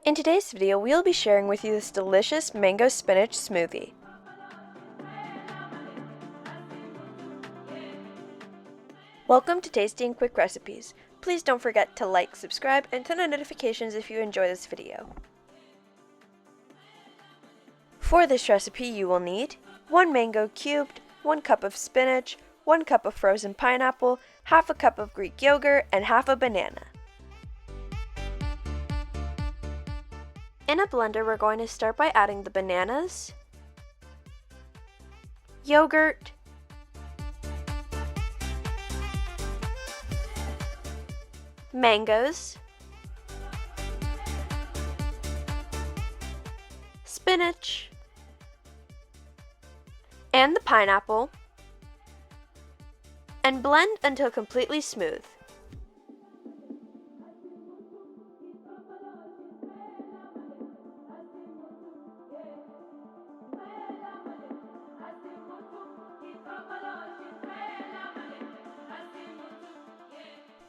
In today's video, we'll be sharing with you this delicious mango spinach smoothie. Welcome to Tasty and Quick Recipes. Please don't forget to like, subscribe, and turn on notifications if you enjoy this video. For this recipe, you will need 1 mango cubed, 1 cup of spinach, 1 cup of frozen pineapple, half a cup of Greek yogurt, and half a banana. In a blender, we're going to start by adding the bananas, yogurt, mangoes, spinach, and the pineapple, and blend until completely smooth.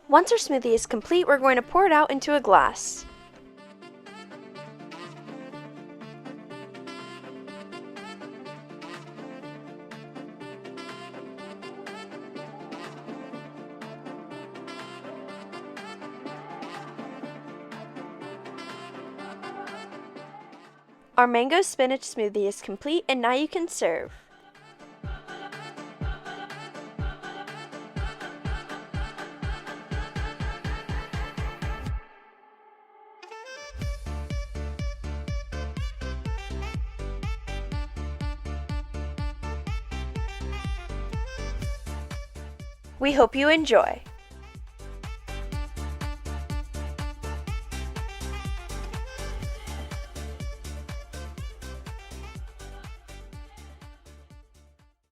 Once our smoothie is complete, we're going to pour it out into a glass. Our mango spinach smoothie is complete, and now you can serve. We hope you enjoy.